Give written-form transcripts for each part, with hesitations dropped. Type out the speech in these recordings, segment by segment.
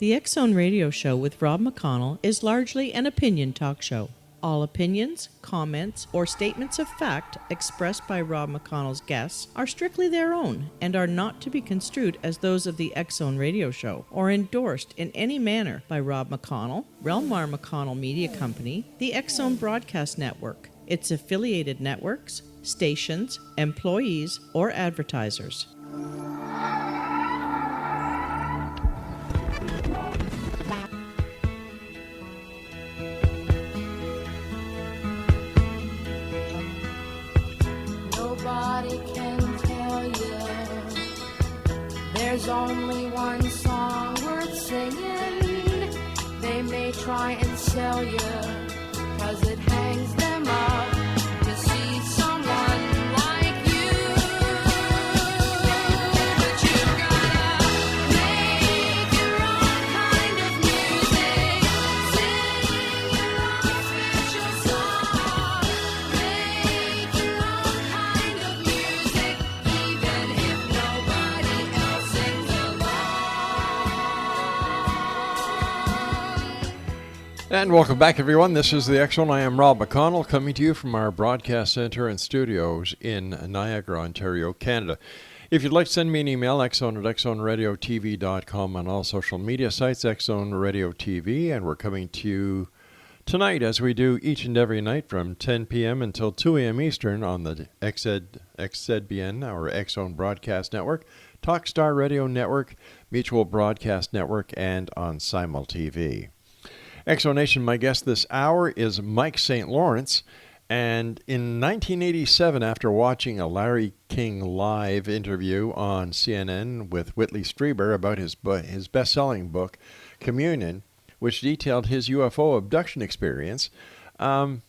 The X Zone Radio Show with Rob McConnell is largely an opinion talk show. All opinions, comments, or statements of fact expressed by Rob McConnell's guests are strictly their own and are not to be construed as those of the X Zone Radio Show or endorsed in any manner by Rob McConnell, Relmar McConnell Media Company, the X Zone Broadcast Network, its affiliated networks, stations, employees, or advertisers. Nobody can tell you there's only one song worth singing. They may try and sell you 'cause it hangs them up to see someone like you. But you've gotta make your own kind of music, sing your own special song, make your own kind of music, even if nobody else sings along. And welcome back, everyone. This is the X Zone. I am Rob McConnell, coming to you from our broadcast center and studios in Niagara, Ontario, Canada. If you'd like to send me an email, xzone@xzoneradiotv.com, on all social media sites, X Zone Radio TV, and we're coming to you tonight, as we do each and every night, from 10 p.m. until 2 a.m. Eastern on the XZBN, our X Zone Broadcast Network, Talkstar Radio Network, Mutual Broadcast Network, and on Simul TV. Exonation, my guest this hour is Mike St. Lawrence, and in 1987, after watching a Larry King Live interview on CNN with Whitley Strieber about his best-selling book, Communion, which detailed his UFO abduction experience, our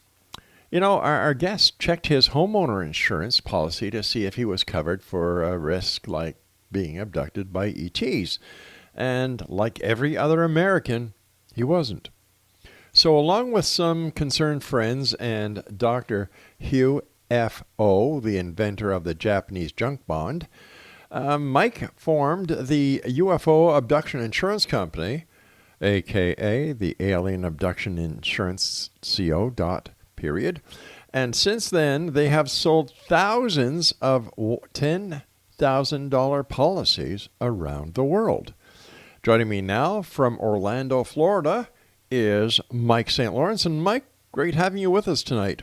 guest checked his homeowner insurance policy to see if he was covered for a risk like being abducted by ETs, and like every other American, he wasn't. So along with some concerned friends and Dr. Hugh F.O., the inventor of the Japanese junk bond, Mike formed the UFO Abduction Insurance Company, a.k.a. the Alien Abduction Insurance Co. Period. And since then, they have sold thousands of $10,000 policies around the world. Joining me now from Orlando, Florida, is Mike St. Lawrence. And Mike, great having you with us tonight.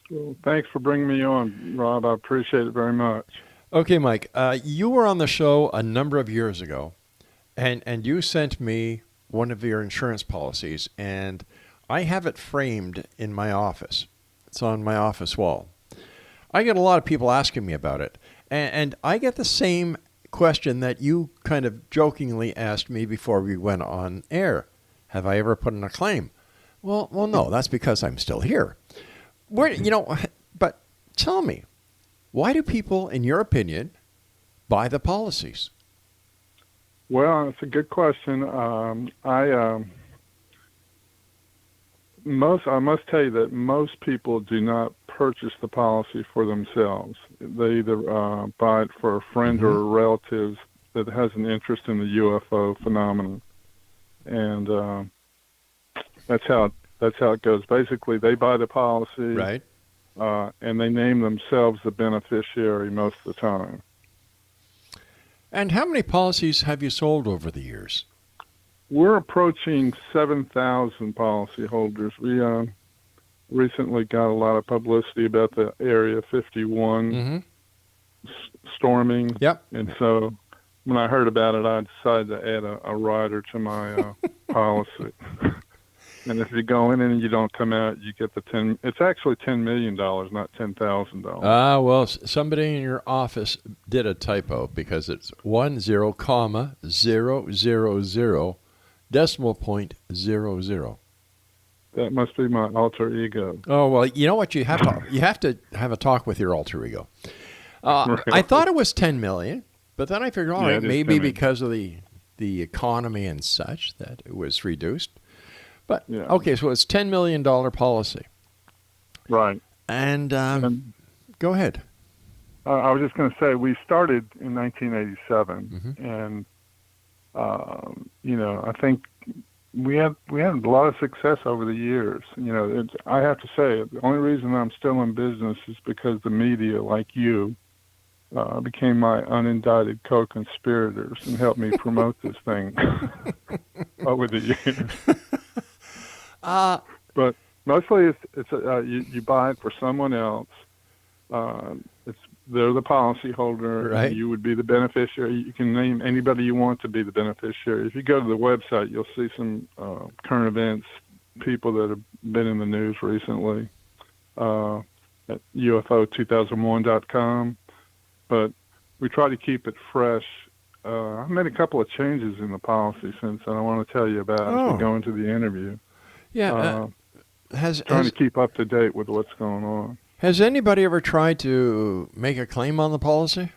Well, thanks for bringing me on, Rob. I appreciate it very much. Okay, Mike, you were on the show a number of years ago, and you sent me one of your insurance policies, and I have it framed in my office. It's on my office wall. I get a lot of people asking me about it, and I get the same question that you kind of jokingly asked me before we went on air. Have I ever put in a claim? Well, no, that's because I'm still here. But tell me, why do people, in your opinion, buy the policies? Well, it's a good question. I must tell you that most people do not purchase the policy for themselves. They either buy it for a friend or a relative that has an interest in the UFO phenomenon. And that's how it goes. Basically, they buy the policy, right, and they name themselves the beneficiary most of the time. And how many policies have you sold over the years? We're approaching 7,000 policyholders. We recently got a lot of publicity about the Area 51 storming. Yep. And so when I heard about it, I decided to add a rider to my policy. And if you go in and you don't come out, you get it's actually $10 million, not $10,000. Well, somebody in your office did a typo because it's 10,000 decimal point 00. That must be my alter ego. Oh, well, you know what? You have to have a talk with your alter ego. Right. I thought it was 10 million, but then I figured, all right, maybe 10 because of the economy and such that it was reduced. But, yeah. Okay, so it's $10 million policy. Right. And go ahead. I was just going to say, we started in 1987, and I think we had a lot of success over the years. I have to say, the only reason I'm still in business is because the media, like you, became my unindicted co-conspirators and helped me promote this thing over the years. But mostly it's you buy it for someone else. They're the policyholder. Right. And you would be the beneficiary. You can name anybody you want to be the beneficiary. If you go to the website, you'll see some current events, people that have been in the news recently at UFO2001.com. But we try to keep it fresh. I've made a couple of changes in the policy since I want to tell you about as we go into the interview. Yeah. Trying to keep up to date with what's going on. Has anybody ever tried to make a claim on the policy?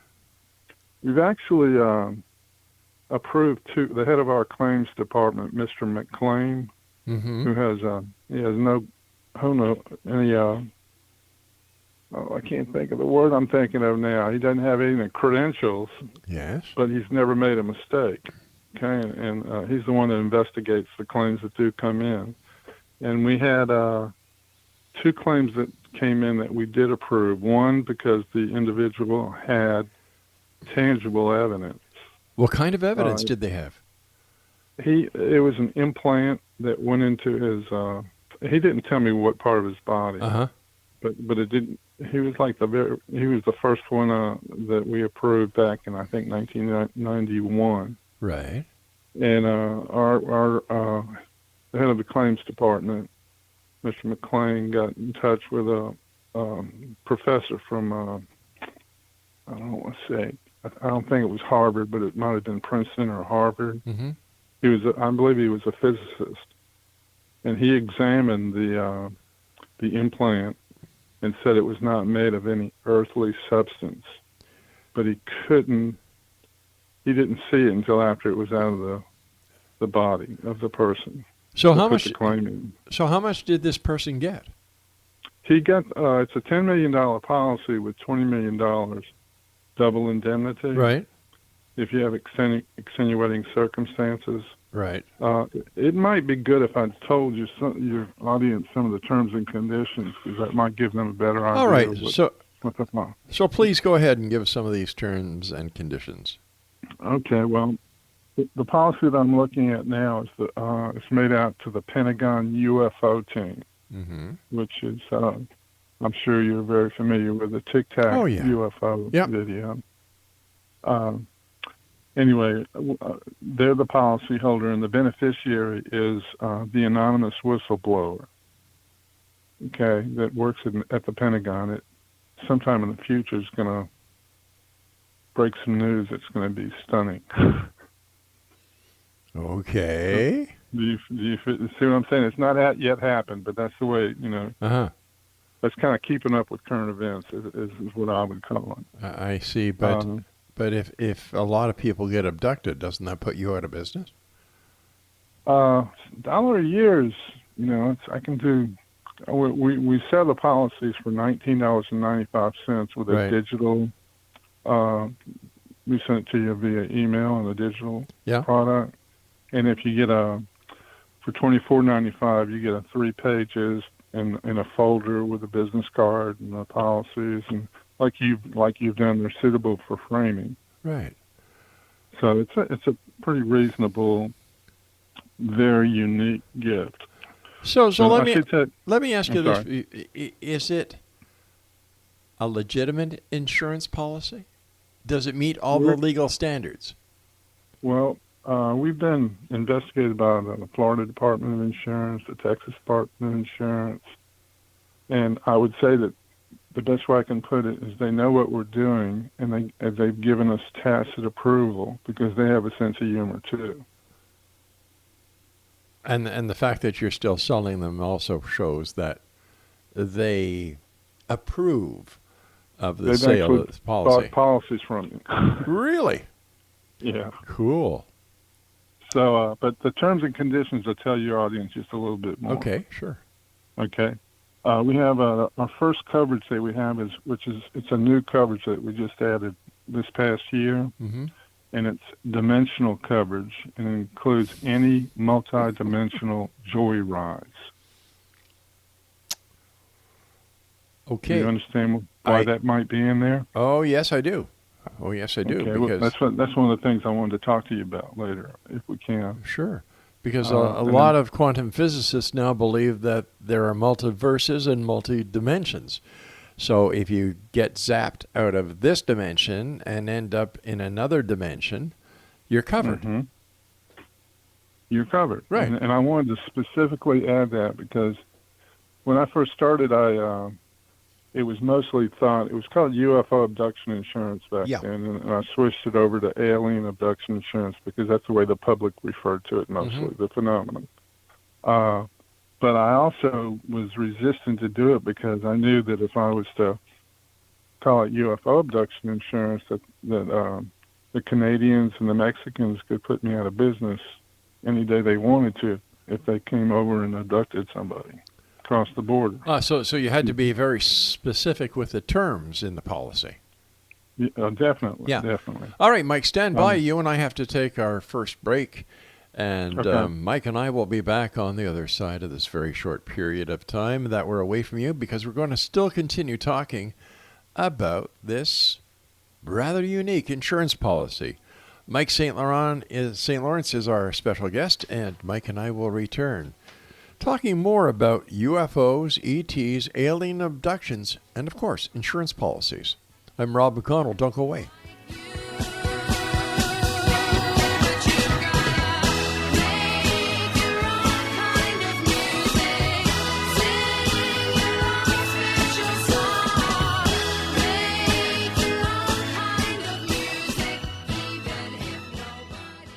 We've actually approved the head of our claims department, Mr. McClain, who has I can't think of the word I'm thinking of now. He doesn't have any credentials. Yes. But he's never made a mistake. Okay, and he's the one that investigates the claims that do come in. And we had 2 claims that came in that we did approve. One, because the individual had tangible evidence. What kind of evidence did they have? It was an implant that went into his. He didn't tell me what part of his body. But it didn't. He was the first one that we approved back in, I think, 1991. Right. And our the head of the claims department, Mr. McClain, got in touch with a professor from I don't want to say, I don't think it was Harvard, but it might have been Princeton or Harvard. Mm-hmm. I believe he was a physicist, and he examined the implant and said it was not made of any earthly substance. But he didn't see it until after it was out of the body of the person. So how much? The claim in. So how much did this person get? He got it's a $10 million policy with $20 million double indemnity. Right. If you have extenuating circumstances. Right. It might be good if I told your audience some of the terms and conditions, because that might give them a better idea. All right. So please go ahead and give us some of these terms and conditions. Okay. Well, the policy that I'm looking at now is it's made out to the Pentagon UFO team, which is I'm sure you're very familiar with the Tic Tac UFO video. Anyway, they're the policyholder, and the beneficiary is the anonymous whistleblower. Okay, that works at the Pentagon. It sometime in the future is going to break some news that's going to be stunning. Okay. Do you see what I'm saying? It's not yet happened, but that's the way, That's kind of keeping up with current events is what I would call it. I see, but if a lot of people get abducted, doesn't that put you out of business? $1 a year is, I can do. We sell the policies for $19.95 with a digital. We send it to you via email and a digital product. And if you get for $24.95, you get 3 pages in a folder with a business card and the policies, and like you've done, they're suitable for framing. Right. So it's a pretty reasonable, very unique gift. So let me ask you this: is it a legitimate insurance policy? Does it meet all the legal standards? Well, we've been investigated by the Florida Department of Insurance, the Texas Department of Insurance, and I would say that the best way I can put it is they know what we're doing, and they've given us tacit approval because they have a sense of humor too. And the fact that you're still selling them also shows that they approve of the sale of this policy. Bought policies from you. Really? Yeah. Cool. So, but the terms and conditions will tell your audience just a little bit more. Okay, sure. Okay. We have our first coverage that we have it's a new coverage that we just added this past year. Mm-hmm. and it's dimensional coverage and includes any multi-dimensional joy rides. Do Okay. you understand why I- that might be in there? Oh, yes, I do. Oh, yes, I do. Okay, well, Because that's one of the things I wanted to talk to you about later, if we can. Sure. Because a and lot then- of quantum physicists now believe that there are multiverses and multi-dimensions. So if you get zapped out of this dimension and end up in another dimension, you're covered. Mhm. You're covered. Right. And I wanted to specifically add that because when I first started, it was mostly thought, it was called UFO Abduction Insurance back Yeah. then, and I switched it over to Alien Abduction Insurance because that's the way the public referred to it mostly, the phenomenon. But I also was resistant to do it because I knew that if I was to call it UFO Abduction Insurance, that the Canadians and the Mexicans could put me out of business any day they wanted to if they came over and abducted somebody across the border. So you had to be very specific with the terms in the policy. Yeah, definitely. Yeah. Definitely. All right, Mike, stand by. You and I have to take our first break. And Okay. Mike and I will be back on the other side of this very short period of time that we're away from you because we're going to still continue talking about this rather unique insurance policy. Mike St. Lawrence is our special guest, and Mike and I will return talking more about UFOs, ETs, alien abductions, and, of course, insurance policies. I'm Rob McConnell. Don't go away. But you gotta make your own kind of music, sing your own special song, make your own kind of music, even if nobody.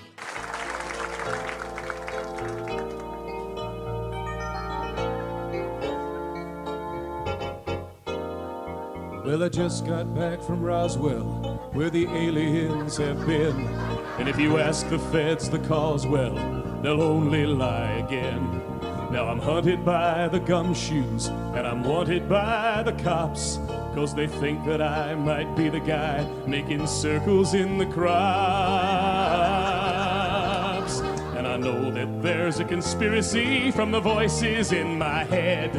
Well, I just got back from Roswell, where the aliens have been. And if you ask the feds the cause, well, they'll only lie again. Now I'm hunted by the gumshoes, and I'm wanted by the cops, 'cause they think that I might be the guy making circles in the crops. And I know that there's a conspiracy from the voices in my head.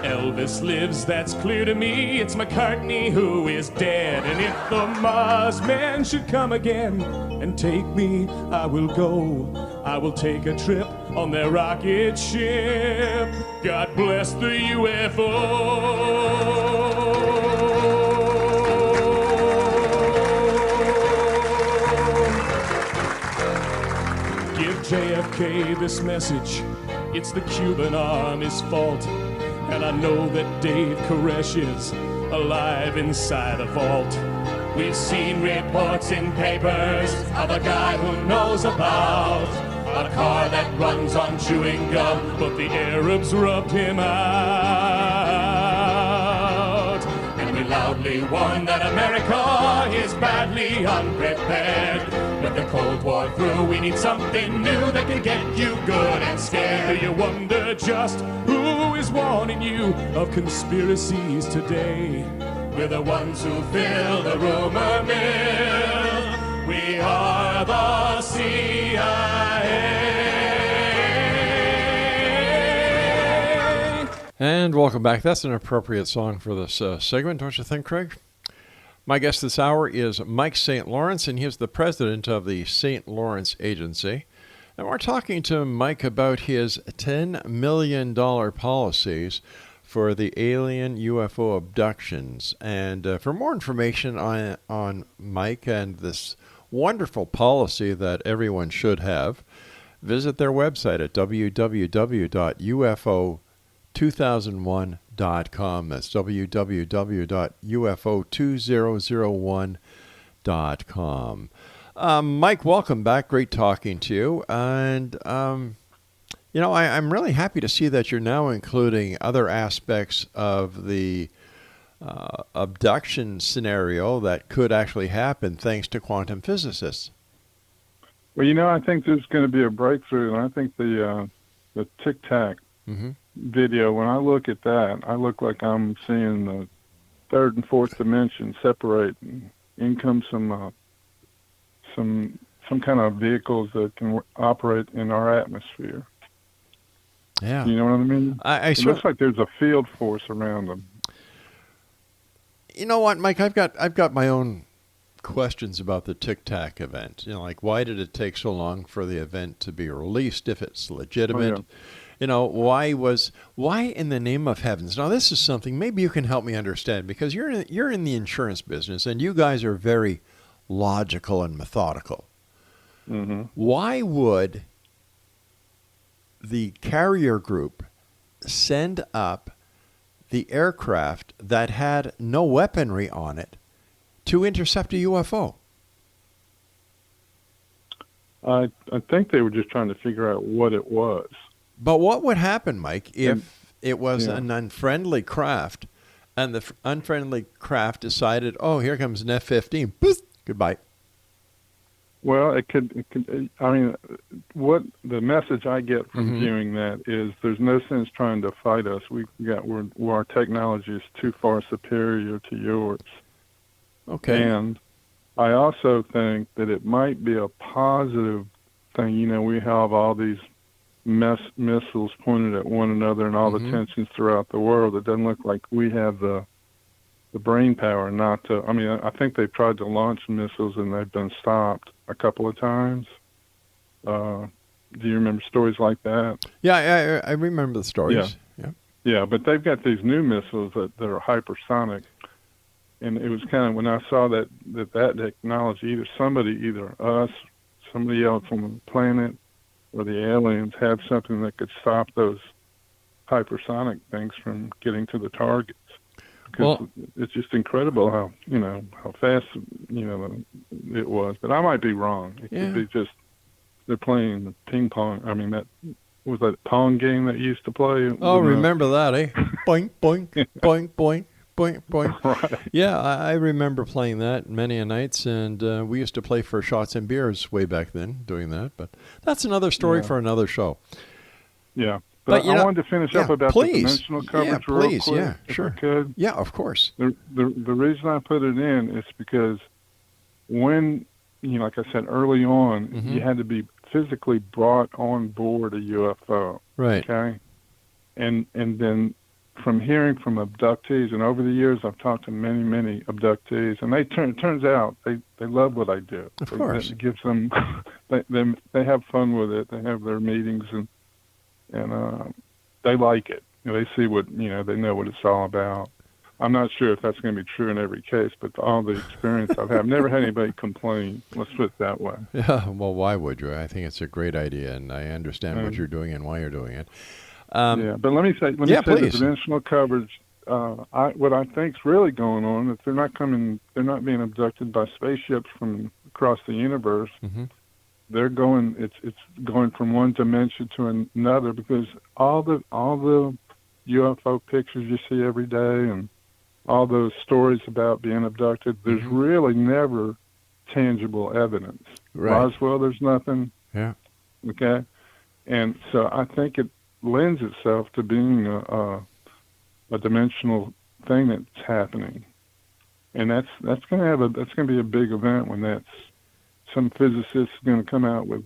Elvis lives, that's clear to me. It's McCartney who is dead. And if the Mars man should come again and take me, I will go. I will take a trip on their rocket ship. God bless the UFO. Give JFK this message. It's the Cuban Army's fault. And I know that Dave Koresh is alive inside a vault. We've seen reports in papers of a guy who knows about a car that runs on chewing gum, but the Arabs rubbed him out. And we loudly warn that America is badly unprepared. With the Cold War through, we need something new that can get you good and scared. You wonder just who is warning you of conspiracies today. We're the ones who fill the rumor mill. We are the CIA. And welcome back. That's an appropriate song for this segment, don't you think, Craig? My guest this hour is Mike St. Lawrence, and he is the president of the St. Lawrence Agency. And we're talking to Mike about his $10 million policies for the alien UFO abductions. And for more information on Mike and this wonderful policy that everyone should have, visit their website at www.ufo2001.com. That's www.ufo2001.com. Mike, welcome back. Great talking to you. And, I'm really happy to see that you're now including other aspects of the abduction scenario that could actually happen thanks to quantum physicists. Well, I think there's going to be a breakthrough, and I think the Tic Tac video, when I look at that, I look like I'm seeing the third and fourth dimension separate, and in comes some some kind of vehicles that can operate in our atmosphere. Yeah. You know what I mean? It sort looks like there's a field force around them. You know what, Mike? I've got my own questions about the Tic Tac event. Like, why did it take so long for the event to be released if it's legitimate? Oh, Why in the name of heavens? Now, this is something maybe you can help me understand, because you're in the insurance business and you guys are very logical and methodical. Mm-hmm. Why would the carrier group send up the aircraft that had no weaponry on it to intercept a UFO? I think they were just trying to figure out what it was. But what would happen, Mike, if it was yeah. an unfriendly craft and the unfriendly craft decided, oh, here comes an F-15, Boof, goodbye? Well, it could. I mean, what the message I get from Mhm. viewing that is there's no sense trying to fight us. Our technology is too far superior to yours. Okay. And I also think that it might be a positive thing. We have all these missiles pointed at one another and all Mhm. the tensions throughout the world. It doesn't look like we have the brain power not to. I mean, I think they've tried to launch missiles and they've been stopped a couple of times. Do you remember stories like that? Yeah, I remember the stories. Yeah. Yeah, but they've got these new missiles that are hypersonic. And it was kind of when I saw that technology, either us, somebody else on the planet, or the aliens had something that could stop those hypersonic things from getting to the targets. Because it's just incredible how fast it was. But I might be wrong. It could be just they're playing ping pong. I mean, that was that pong game that you used to play. Oh, remember that, eh? Boink, boink, boink, boink. Boink, boink. Right. Yeah, I remember playing that many a nights, and we used to play for shots and beers way back then doing that. But that's another story for another show. Yeah. But I wanted to finish up about the dimensional coverage real quick, yeah, if sure. I could. Yeah, of course. The reason I put it in is because when, like I said early on, Mhm. you had to be physically brought on board a UFO. Right. Okay? And then from hearing from abductees, and over the years I've talked to many, many abductees, and it turns out they love what I do. Of course. It gives them, they have fun with it. They have their meetings and they like it. They see what, they know what it's all about. I'm not sure if that's going to be true in every case, but all the experience I've had, I've never had anybody complain. Let's put it that way. Yeah, well, why would you? I think it's a great idea, and I understand what you're doing and why you're doing it. But let me say the please. dimensional coverage. What I think's really going on is they're not being abducted by spaceships from across the universe. Mm-hmm. They're going. It's going from one dimension to another because all the UFO pictures you see every day and all those stories about being abducted. There's really never tangible evidence. Right. Roswell, there's nothing. Yeah. Okay, and so I think it lends itself to being a dimensional thing that's happening, and that's going to be a big event when that's some physicist is going to come out with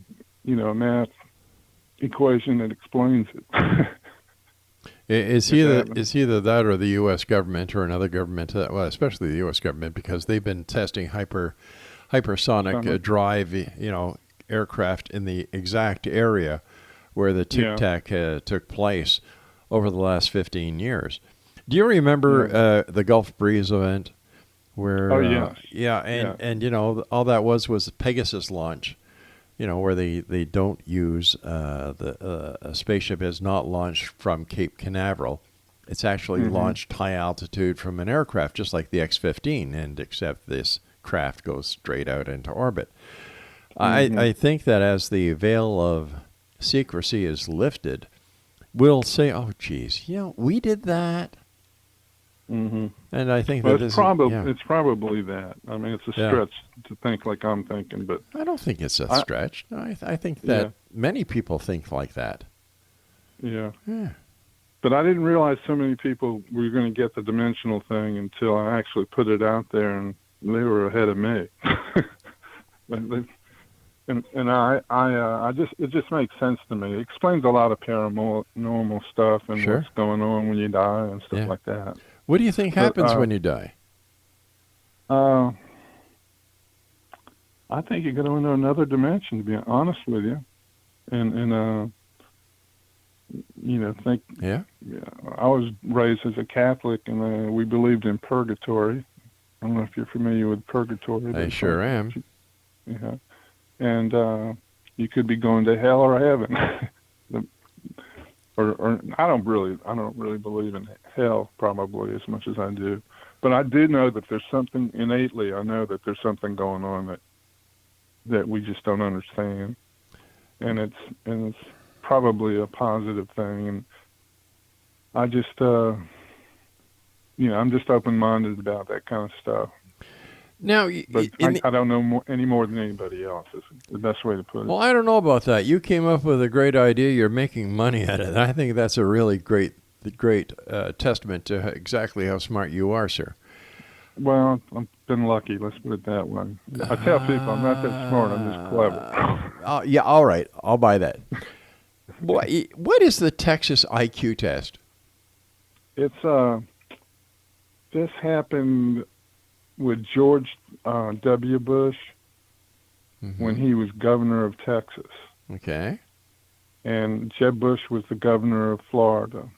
a math equation that explains it. Is either that or the U.S. government or another government, well, especially the U.S. government, because they've been testing hypersonic drive, aircraft in the exact area where the Tic Tac took place over the last 15 years. Do you remember the Gulf Breeze event? Where, and all that was a Pegasus launch, where they don't use a spaceship is not launched from Cape Canaveral. It's actually launched high altitude from an aircraft, just like the X-15, and except this craft goes straight out into orbit. I think that as the veil of secrecy is lifted, we'll say, "Oh, geez, we did that." Mm-hmm. And I think it's probably that. I mean, it's a stretch to think like I'm thinking, but I don't think it's a stretch. I think that many people think like that. Yeah. But I didn't realize so many people were going to get the dimensional thing until I actually put it out there, and they were ahead of me. I just it just makes sense to me. It explains a lot of paranormal stuff and Sure. what's going on when you die and stuff Yeah. like that. What do you think happens when you die? I think you go into another dimension, to be honest with you, and think. Yeah. Yeah, I was raised as a Catholic, and we believed in purgatory. I don't know if you're familiar with purgatory. I sure am. Yeah, and you could be going to hell or heaven. or I don't really believe in hell probably as much as I do, but I do know that there's something innately. I know that there's something going on that we just don't understand, and it's probably a positive thing. And I just I'm just open-minded about that kind of stuff. Now, But I don't know any more than anybody else. Is the best way to put it. well, I don't know about that. You came up with a great idea. You're making money at it. I think that's a really great testament to exactly how smart you are, sir. Well, I've been lucky. Let's put it that way. I tell people I'm not that smart. I'm just clever. Yeah, all right. I'll buy that. What is the Texas IQ test? It's this happened with George W. Bush when he was governor of Texas, Okay. and Jeb Bush was the governor of Florida.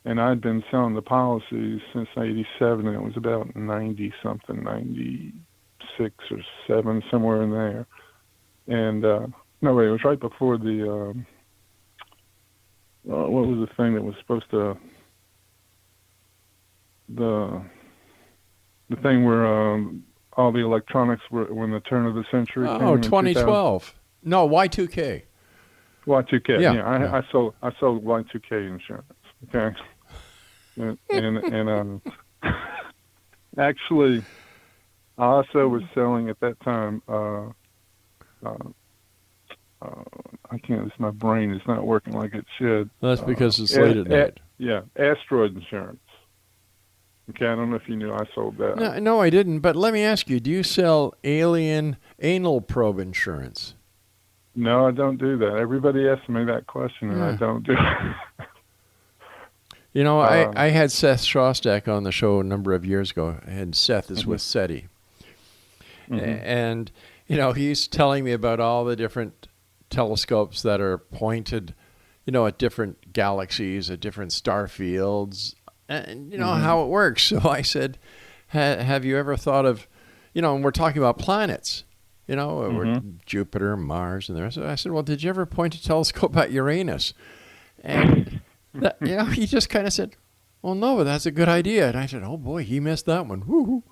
And I'd been selling the policies since '87, and it was about 90-something, 96 or 7, somewhere in there. And no, wait, it was right before the what was the thing that was supposed to the thing where all the electronics were when the turn of the century came Oh, in 2012. No, Y2K. Y2K. Yeah, Yeah, yeah. I sold Y2K insurance. Okay, and actually, I also was selling at that time. I can't. It's my brain is not working like it should. That's because it's late at night. Yeah, asteroid insurance. Okay, I don't know if you knew I sold that. No, I didn't. But let me ask you: do you sell alien anal probe insurance? No, I don't do that. Everybody asks me that question, and I don't do it. You know, I had Seth Shostak on the show a number of years ago, and Seth is with SETI. And, he's telling me about all the different telescopes that are pointed, at different galaxies, at different star fields, and, how it works. So I said, have you ever thought of, and we're talking about planets, we're Jupiter, Mars, and the rest. I said, well, did you ever point a telescope at Uranus? And he just kind of said, well, no, but that's a good idea. And I said, oh, boy, he missed that one. Woo-hoo.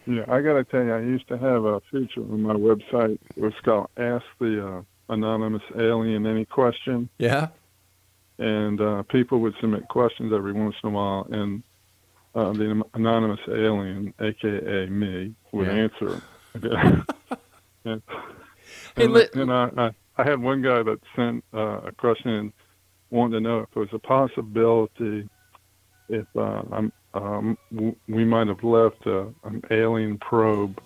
Yeah, I got to tell you, I used to have a feature on my website. It was called Ask the Anonymous Alien Any Question. Yeah? And people would submit questions every once in a while, and the anonymous alien, a.k.a. me, would answer. and I had one guy that sent a question and wanted to know if there was a possibility if we might have left an alien probe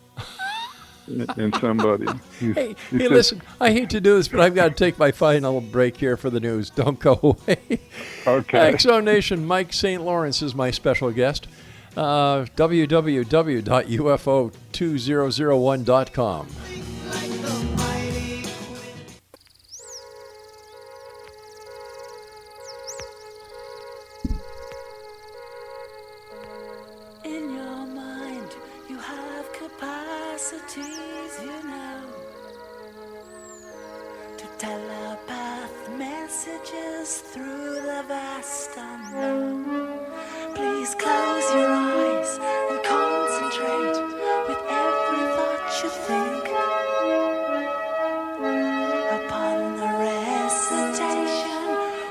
in somebody. Hey, listen, I hate to do this, but I've got to take my final break here for the news. Don't go away. Okay. Exo Nation, Mike St. Lawrence is my special guest. www.ufo2001.com. In your mind, you have capacities, to telepath messages through the vast unknown. Please close your eyes and concentrate with every thought you think upon the recitation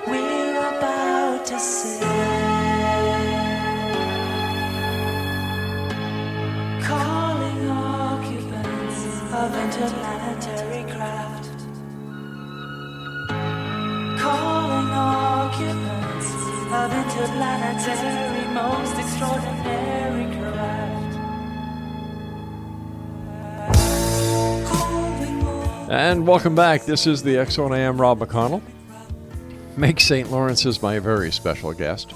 we're about to sing. Calling occupants of interplanetary craft. Calling occupants of interplanetary most extraordinary craft. And welcome back. This is the X-Zone. I am Rob McConnell. Mike St. Lawrence is my very special guest.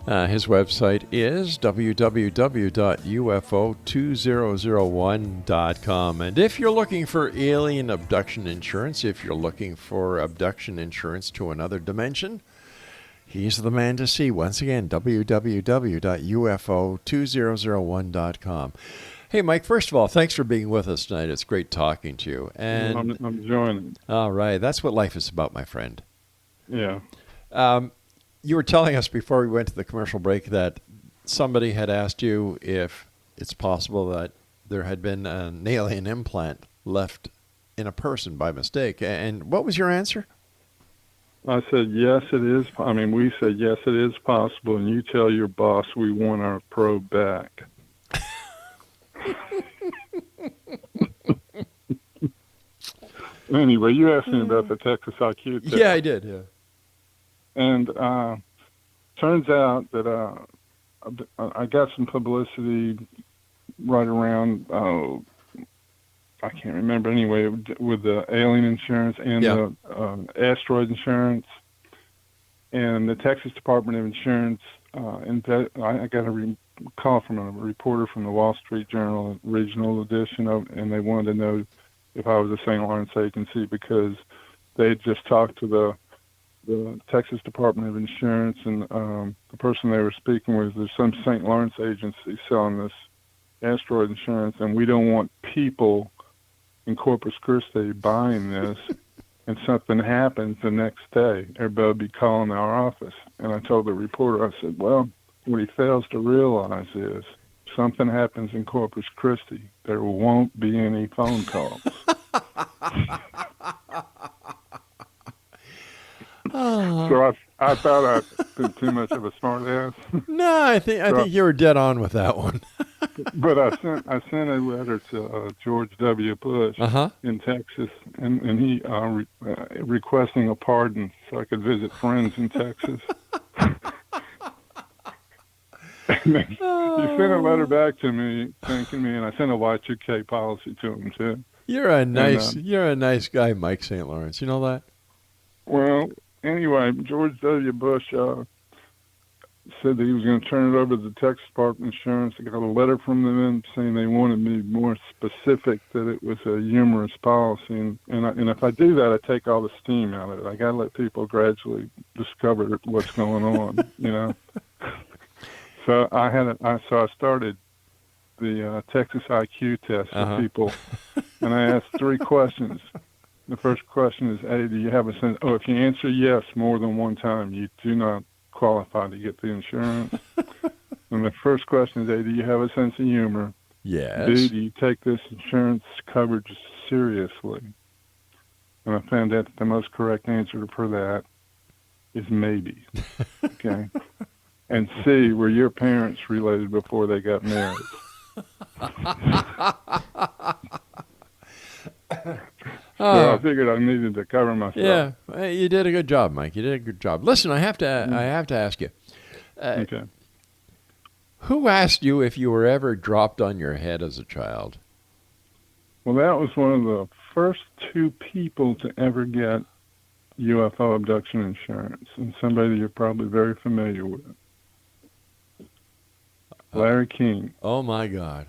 His website is www.ufo2001.com. And if you're looking for alien abduction insurance, if you're looking for abduction insurance to another dimension, he's the man to see. Once again, www.ufo2001.com. Hey, Mike, first of all, thanks for being with us tonight. It's great talking to you. And I'm enjoying it. all right, that's what life is about, my friend. Yeah. You were telling us before we went to the commercial break that somebody had asked you if it's possible that there had been an alien implant left in a person by mistake. And what was your answer? I said, yes, it is. I mean, we said, yes, it is possible. And you tell your boss we want our probe back. Anyway, you asked me about the Texas IQ test. Yeah, I did, yeah. And turns out that I got some publicity right around, I can't remember anyway, with the alien insurance and the asteroid insurance. And the Texas Department of Insurance, I got a call from a reporter from the Wall Street Journal regional edition, and they wanted to know if I was a St. Lawrence agency because they had just talked to the Texas Department of Insurance, and the person they were speaking with, there's some St. Lawrence agency selling this asteroid insurance, and we don't want people in Corpus Christi buying this, and something happens the next day. Everybody would be calling our office. And I told the reporter, I said, well, what he fails to realize is something happens in Corpus Christi, there won't be any phone calls. So I thought I'd been too much of a smart ass. No, I think you were dead on with that one. But I sent a letter to George W. Bush in Texas, and he requesting a pardon so I could visit friends in Texas. And then he sent a letter back to me thanking me, and I sent a Y2K policy to him too. You're a nice guy, Mike St. Lawrence. You know that? Well, anyway, George W. Bush said that he was going to turn it over to the Texas Department of Insurance. I got a letter from them saying they wanted me more specific, that it was a humorous policy. And if I do that, I take all the steam out of it. I got to let people gradually discover what's going on, you know. So I started the Texas IQ test for people, and I asked 3 questions. The first question is, A, do you have a sense? Oh, if you answer yes more than one time, you do not qualify to get the insurance. And the first question is, A, do you have a sense of humor? Yes. B, do you take this insurance coverage seriously? And I found out that the most correct answer for that is maybe. Okay. And C, were your parents related before they got married? So I figured I needed to cover myself. Yeah, you did a good job, Mike. You did a good job. Listen, I have to ask you. Okay. Who asked you if you were ever dropped on your head as a child? Well, that was one of the first 2 people to ever get UFO abduction insurance, and somebody you're probably very familiar with. Larry King Oh, my God.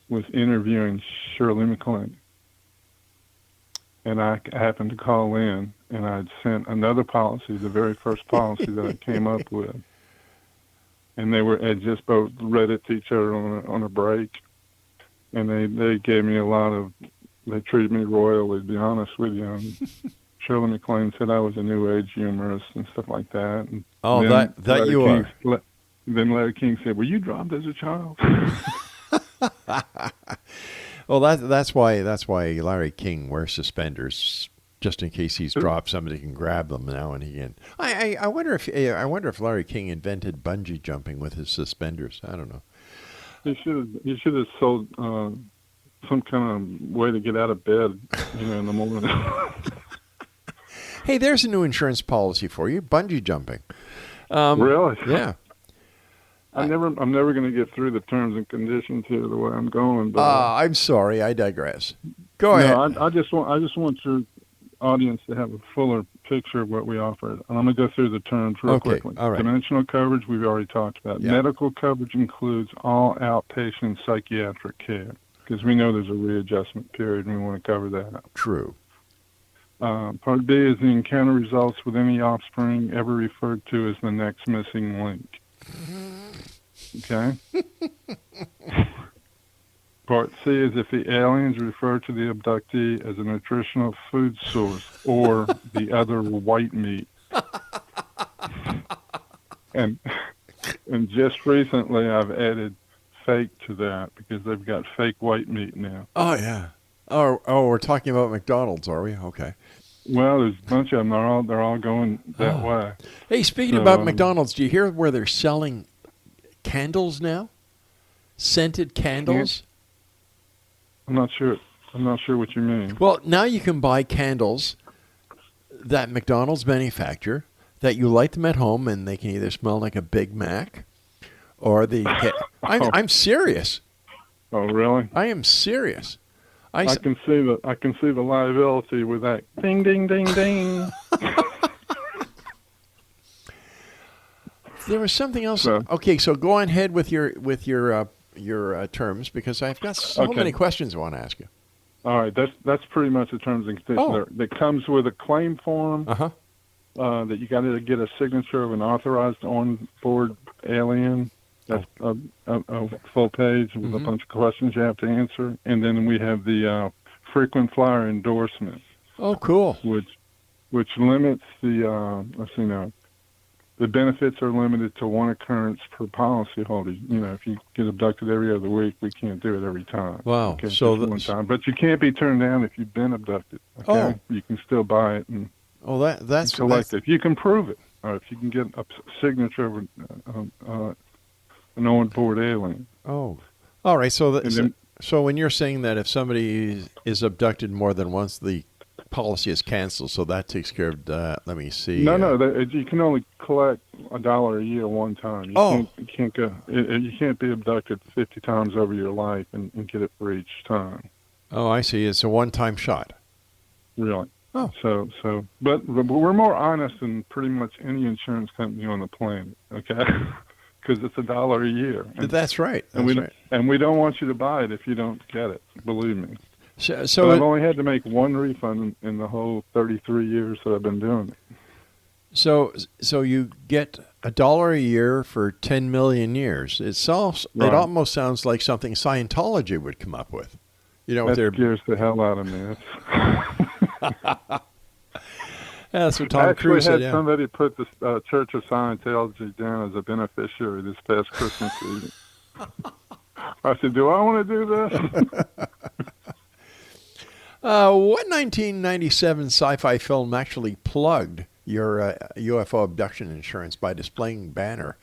was interviewing Shirley MacLaine. And I happened to call in, and I'd sent another policy, the very first policy that I came up with. And they had just both read it to each other on a break. And they gave me they treated me royally, to be honest with you. And Shirley MacLaine said I was a new age humorist and stuff like that. And that you are. Then Larry King said, were you dropped as a child? Well, that's why Larry King wears suspenders, just in case he's dropped. Somebody can grab them now and again. I wonder if Larry King invented bungee jumping with his suspenders. I don't know. He should have sold some kind of way to get out of bed, in the morning. Hey, there's a new insurance policy for you: bungee jumping. Really? Yeah. I'm never going to get through the terms and conditions here the way I'm going. But I'm sorry, I digress. Go ahead. No, I just want your audience to have a fuller picture of what we offer. And I'm going to go through the terms real Okay, quickly. all right. Dimensional coverage, we've already talked about. Yeah. Medical coverage includes all outpatient psychiatric care, because we know there's a readjustment period and we want to cover that. True. Part B is the encounter results with any offspring ever referred to as the next missing link. Okay? Part C is if the aliens refer to the abductee as a nutritional food source or the other white meat. And just recently I've added fake to that because they've got fake white meat now. Oh, yeah. Oh, we're talking about McDonald's, are we? Okay. Well, there's a bunch of them. They're all going that way. Hey, speaking So, about McDonald's, do you hear where they're selling candles now? Scented candles? I'm not sure what you mean. Well, now you can buy candles that McDonald's manufacture that you light them at home and they can either smell like a Big Mac or they get... I'm serious. Oh, really? I am serious. I can see the liability with that ding ding ding ding. There was something else. So- Okay, so go on ahead with your terms because I've got so Okay. many questions I want to ask you. All right, that's pretty much the terms and conditions. Oh. That comes with a claim form Uh-huh. that you got to get a signature of an authorized on-board alien. That's a full page with a bunch of questions you have to answer, and then we have the frequent flyer endorsement, Oh, cool. which limits the let's see now. The benefits are limited to one occurrence per policyholder. You know, if you get abducted every other week, we can't do it every time. Wow. Okay, So just one time. But you can't be turned down if you've been abducted. Okay? Oh. You can still buy it and Oh, that's collect it. If you can prove it, or if you can get a signature of an on-board alien. Oh, all right. So, And then- so when you're saying that if somebody is abducted more than once, the policy is canceled. So that takes care of that. Let me see. No, you can only collect $1 a year one time. You can't be abducted 50 times over your life and get it for each time. Oh, I see. It's a one-time shot. Really. Oh. So, but we're more honest than pretty much any insurance company on the planet. Okay. Because it's $1 a year. That's right. And we don't want you to buy it if you don't get it. Believe me. So But I've only had to make one refund in the whole 33 years that I've been doing it. So you get $1 a year for 10 million years. It Right. almost sounds like something Scientology would come up with. You know, with That their scares the hell out of me. that's what I Tom actually Cruise had said. Yeah. somebody put the Church of Scientology down as a beneficiary this past Christmas season. I said, do I want to do this? What 1997 sci-fi film actually plugged your UFO abduction insurance by displaying banner,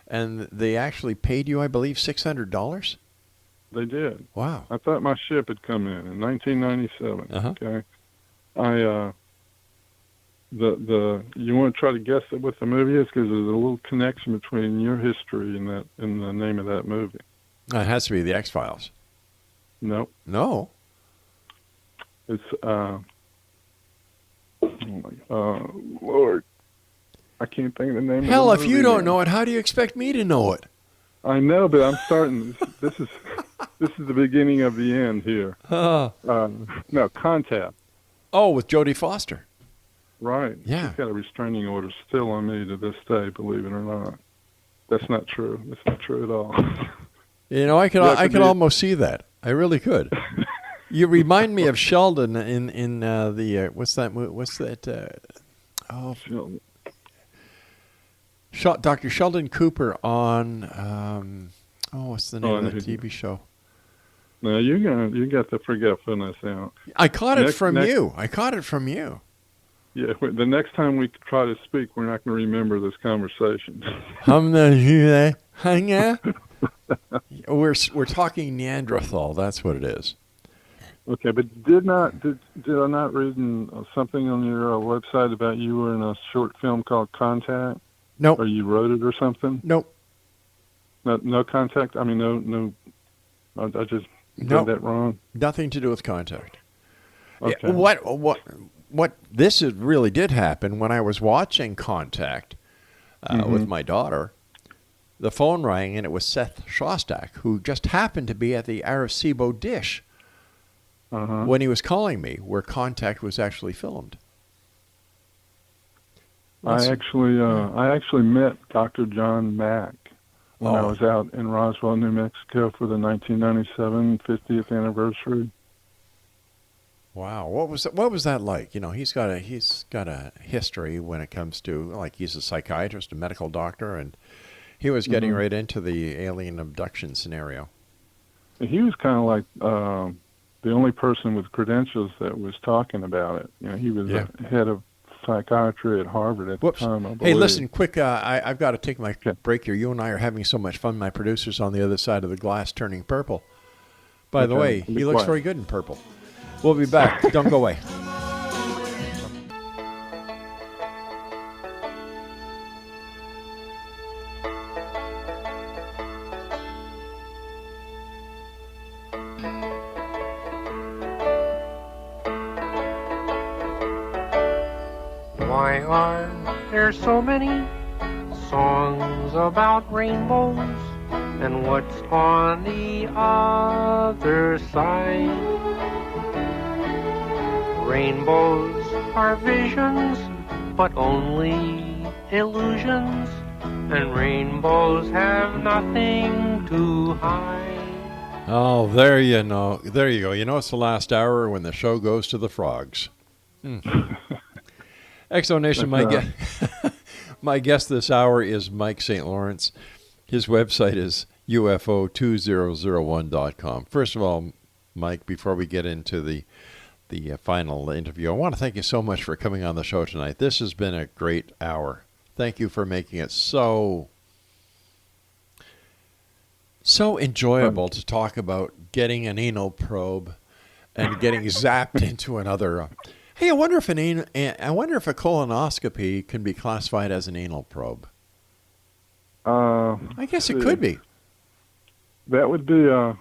and they actually paid you, I believe, $600? They did. Wow. I thought my ship had come in 1997. Uh-huh. Okay. You want to try to guess what the movie is because there's a little connection between your history and the name of that movie. It has to be the X-Files. Nope. No. It's Lord, I can't think of the name. Hell, of the if you movie don't now. know it, how do you expect me to know it? I know, but I'm starting. This is the beginning of the end here. No, Contact. Oh, with Jodie Foster. Right. Yeah. She's got a restraining order still on me to this day, believe it or not. That's not true. That's not true at all. You know, I could Yeah, it could be- almost see that. I really could. You remind me of Sheldon in the what's that? What's that? Dr. Sheldon Cooper on what's the name I of know the who- TV show? Now you got the forgetfulness out. I caught it Next- from next- you. I caught it from you. Yeah. The next time we try to speak, we're not going to remember this conversation. We're talking Neanderthal. That's what it is. Okay, but did I not read something on your website about you were in a short film called Contact? Nope. Or you wrote it or something? Nope. No Contact. I mean, no. I just Nope. read that wrong. Nothing to do with Contact. Okay. What this really did happen when I was watching Contact with my daughter. The phone rang, and it was Seth Shostak, who just happened to be at the Arecibo dish when he was calling me, where Contact was actually filmed. I actually met Dr. John Mack when I was out in Roswell, New Mexico for the 1997 50th anniversary. Wow, what was that like? You know, he's got a history when it comes to, like, he's a psychiatrist, a medical doctor, and he was getting right into the alien abduction scenario. He was kind of like the only person with credentials that was talking about it. You know, he was the head of psychiatry at Harvard at the time, I believe. Hey, listen, quick, I've got to take my break here. You and I are having so much fun. My producer's on the other side of the glass turning purple. By the way, he looks very good in purple. We'll be back. Don't go away. Why are there so many songs about rainbows? And what's on the other side? Rainbows are visions, but only illusions. And rainbows have nothing to hide. Oh, there you go. You know it's the last hour when the show goes to the frogs. Exonation, my guest this hour is Mike St. Lawrence. His website is UFO2001.com. First of all, Mike, before we get into the final interview, I want to thank you so much for coming on the show tonight. This has been a great hour. Thank you for making it so enjoyable to talk about getting an anal probe and getting zapped into another. Hey, I wonder if a colonoscopy can be classified as an anal probe. I guess it could be. That would be a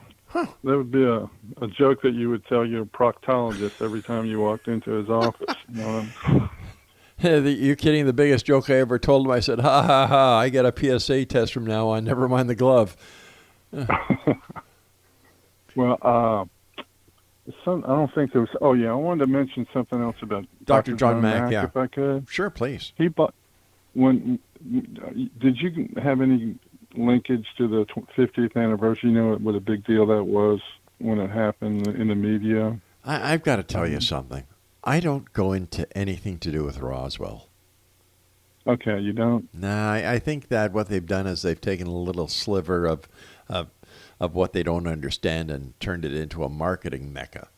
joke that you would tell your proctologist every time you walked into his office. You're kidding. The biggest joke I ever told him, I said, ha, ha, ha, I get a PSA test from now on. Never mind the glove. Well, I don't think there was. Oh, yeah, I wanted to mention something else about Dr. John Mack, if I could. Sure, please. He bought. Did you have any linkage to the 50th anniversary? You know what a big deal that was when it happened in the media? I've got to tell you something. I don't go into anything to do with Roswell. Okay, you don't? Nah, I think that what they've done is they've taken a little sliver of what they don't understand and turned it into a marketing mecca.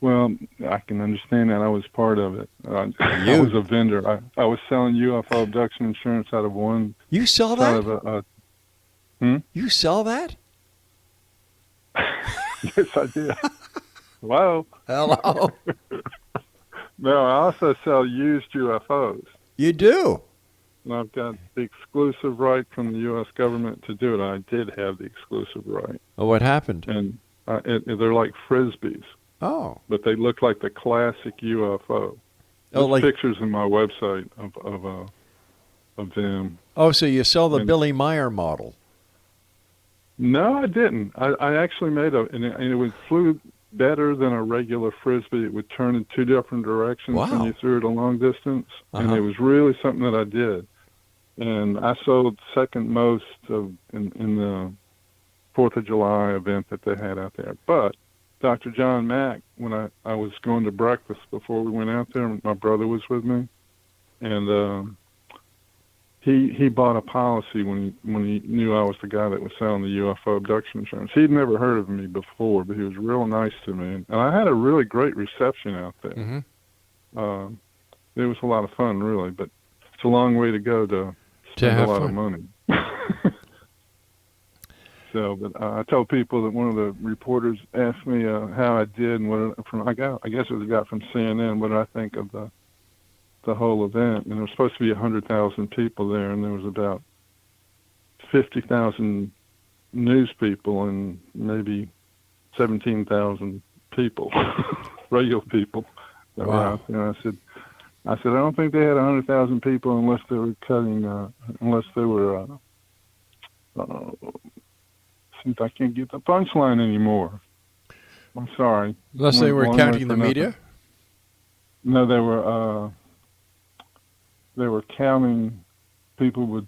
Well, I can understand that. I was part of it. I was a vendor. I was selling UFO abduction insurance out of one. You sell that? You sell that? Yes, I did. Hello? Hello? No, I also sell used UFOs. You do? And I've got the exclusive right from the U.S. government to do it. I did have the exclusive right. Oh, what happened? And they're like Frisbees. Oh. But they look like the classic UFO. There's pictures in my website of them. Oh, so you sell the Billy Meyer model? No, I didn't. I actually made and it flew better than a regular Frisbee. It would turn in two different directions when you threw it a long distance. And it was really something that I did. And I sold second most in the 4th of July event that they had out there. But Dr. John Mack, when I was going to breakfast before we went out there, my brother was with me, and he bought a policy when he knew I was the guy that was selling the UFO abduction insurance. He'd never heard of me before, but he was real nice to me, and I had a really great reception out there. Mm-hmm. It was a lot of fun, really, but it's a long way to go to spend a lot of money. So, but I told people that one of the reporters asked me how I did, and I guess it was a guy from CNN. What did I think of the whole event? And there was supposed to be 100,000 people there, and there was about 50,000 news people and maybe 17,000 people. radio people that were Wow. out there. I said, I don't think they had 100,000 people unless they were since I can't get the punchline anymore. I'm sorry. Unless they were Long way counting for the nothing. media? No, they were counting people with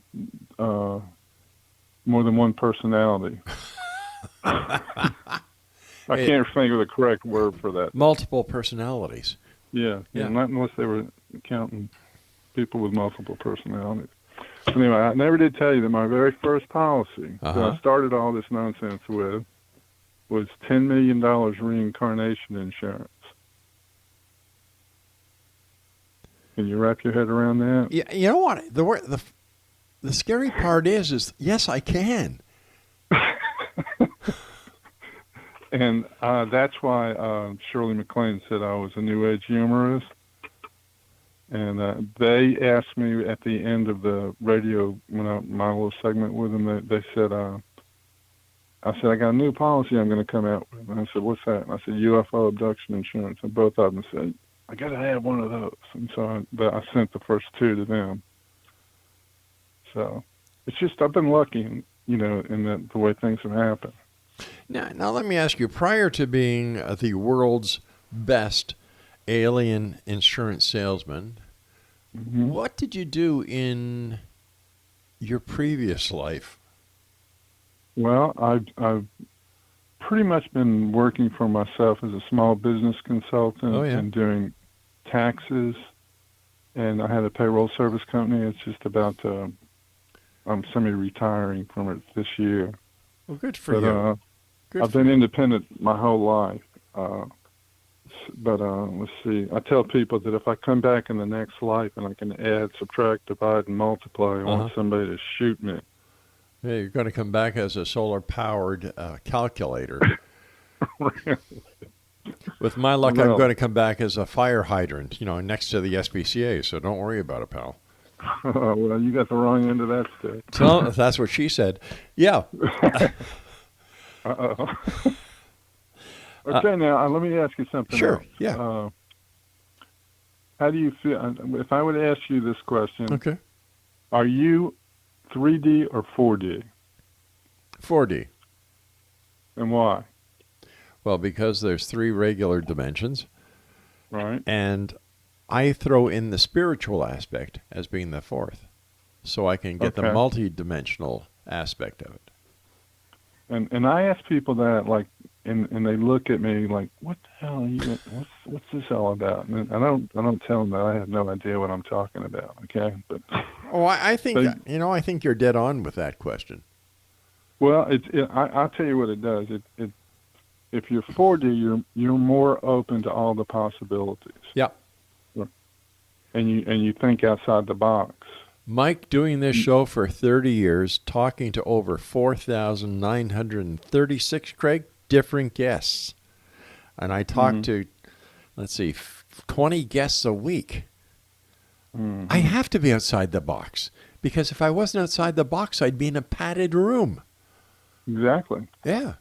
more than one personality. I can't think of the correct word for that. Multiple personalities. Yeah, Yeah. not unless they were counting people with multiple personalities. Anyway, I never did tell you that my very first policy that Uh-huh. I started all this nonsense with was $10 million reincarnation insurance. Can you wrap your head around that? Yeah, you know what? The scary part is yes, I can. And that's why Shirley MacLaine said I was a New Age humorist. And they asked me at the end of the radio, my little segment with them, they said, I said, I got a new policy I'm going to come out with. And I said, what's that? And I said, UFO abduction insurance. And both of them said, I got to have one of those. And so I sent the first two to them. So it's just, I've been lucky, in the way things have happened. Now let me ask you, prior to being the world's best alien insurance salesman, Mm-hmm. what did you do in your previous life? Well, I've pretty much been working for myself as a small business consultant and doing taxes. And I had a payroll service company. It's just about, I'm semi-retiring from it this year. Well, good for you. I've been independent my whole life. But let's see. I tell people that if I come back in the next life and I can add, subtract, divide, and multiply, I want somebody to shoot me. Yeah, you're going to come back as a solar-powered calculator. With my luck, I'm going to come back as a fire hydrant, next to the SPCA, so don't worry about it, pal. Well, you got the wrong end of that stick. So that's what she said. Yeah. Uh-oh. Okay, now let me ask you something Sure, else. yeah. How do you feel? If I would ask you this question, Okay. Are you 3D or 4D? 4D. And why? Well, because there's 3 regular dimensions, Right. and I throw in the spiritual aspect as being the 4th, so I can get the Okay. multi-dimensional aspect of it. And I ask people that, like, and they look at me like, what the hell are you? What's this all about? And I don't tell them that I have no idea what I'm talking about. Okay, but Oh, I think I think you're dead on with that question. well, I'll tell you what it does. If you're 4D, you're more open to all the possibilities. Yeah. And you think outside the box. Mike, doing this show for 30 years, talking to over 4,936, Craig, different guests. And I talk to, 20 guests a week. I have to be outside the box, because if I wasn't outside the box, I'd be in a padded room. Exactly. Yeah.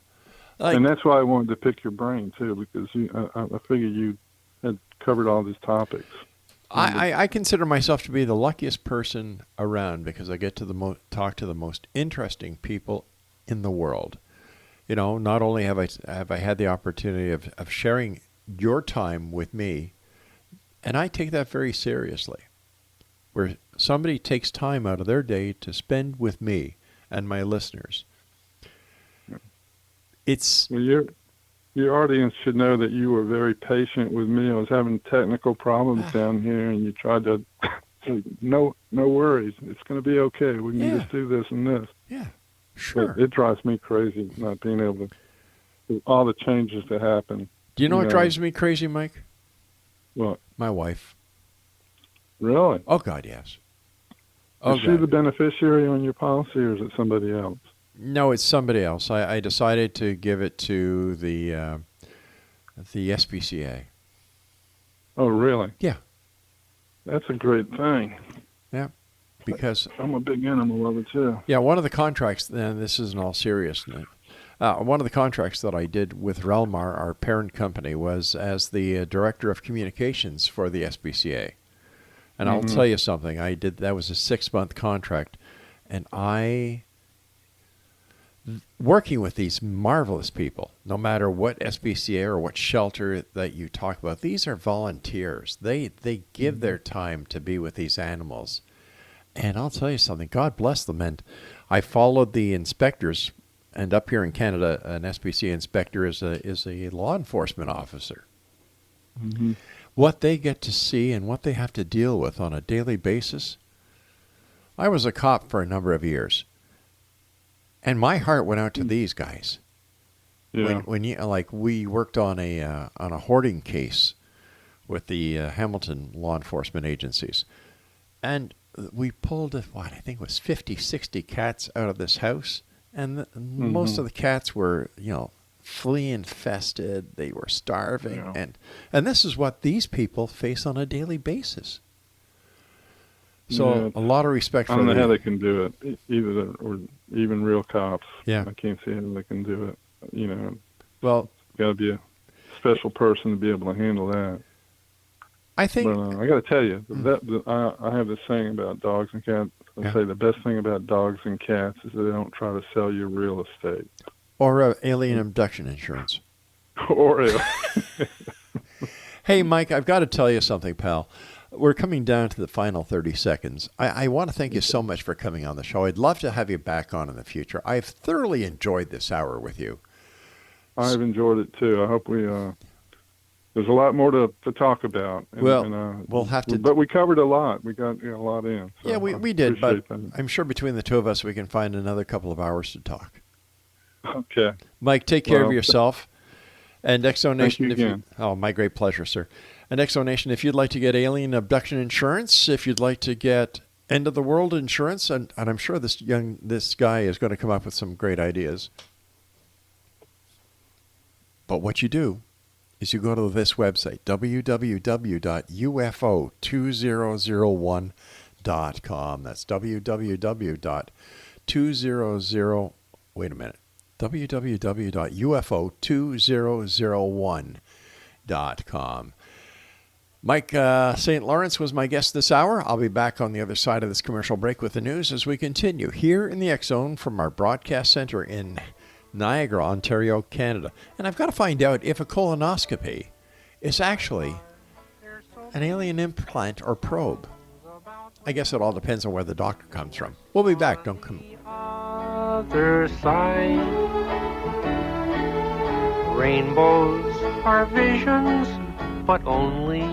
And that's why I wanted to pick your brain, too, because I figured you had covered all these topics. I consider myself to be the luckiest person around, because I get to talk to the most interesting people in the world. Not only have I had the opportunity of sharing your time with me, and I take that very seriously, where somebody takes time out of their day to spend with me and my listeners. It's Well, your audience should know that you were very patient with me. I was having technical problems down here, and you tried to say, no worries. It's going to be okay. We can just do this and this. yeah, sure. But it drives me crazy not being able to do all the changes that happen. Do you know what drives me crazy, Mike? What? My wife. Really? Oh, God, yes. Oh, Is she God. the beneficiary on your policy, or is it somebody else? No, it's somebody else. I decided to give it to the SPCA. Oh, really? Yeah. That's a great thing. Yeah, because I'm a big animal lover, too. one of the contracts. Then this is in all seriousness. One of the contracts that I did with Relmar, our parent company, was as the director of communications for the SPCA. And I'll tell you something. That was a 6-month contract, and working with these marvelous people, no matter what SPCA or what shelter that you talk about, these are volunteers. They give their time to be with these animals. And I'll tell you something, God bless them. And I followed the inspectors, and up here in Canada, an SPCA inspector is a law enforcement officer. What they get to see and what they have to deal with on a daily basis. I was a cop for a number of years, and my heart went out to these guys. Yeah. When you, like, we worked on a hoarding case with the Hamilton law enforcement agencies, and we pulled, I think it was 50, 60 cats out of this house, and most of the cats were, flea infested. They were starving, and this is what these people face on a daily basis. So a lot of respect for I don't know how they can do it, or even real cops. Yeah. I can't see how they can do it. Well, got to be a special person to be able to handle that. I think. But I got to tell you, I have this saying about dogs and cats. I say the best thing about dogs and cats is they don't try to sell you real estate. Or alien abduction insurance. Or Hey, Mike, I've got to tell you something, pal. We're coming down to the final 30 seconds. I want to thank you so much for coming on the show. I'd love to have you back on in the future. I've thoroughly enjoyed this hour with you. I've enjoyed it too. I hope there's a lot more to talk about. We'll have to. But we covered a lot. We got a lot in. So yeah, we did, but that. I'm sure between the two of us we can find another couple of hours to talk. Okay. Mike, take care of yourself. And Exonation, Thank you again. My great pleasure, sir. And Exonation, if you'd like to get alien abduction insurance, if you'd like to get end of the world insurance, and I'm sure this guy is going to come up with some great ideas. But what you do is you go to this website, www.ufo2001.com. That's www.200, wait a minute, www.ufo2001.com. Mike St. Lawrence was my guest this hour. I'll be back on the other side of this commercial break with the news as we continue here in the X Zone from our broadcast center in Niagara, Ontario, Canada. And I've got to find out if a colonoscopy is actually an alien implant or probe. I guess it all depends on where the doctor comes from. We'll be back. Don't come. Other side. Rainbows are visions, but only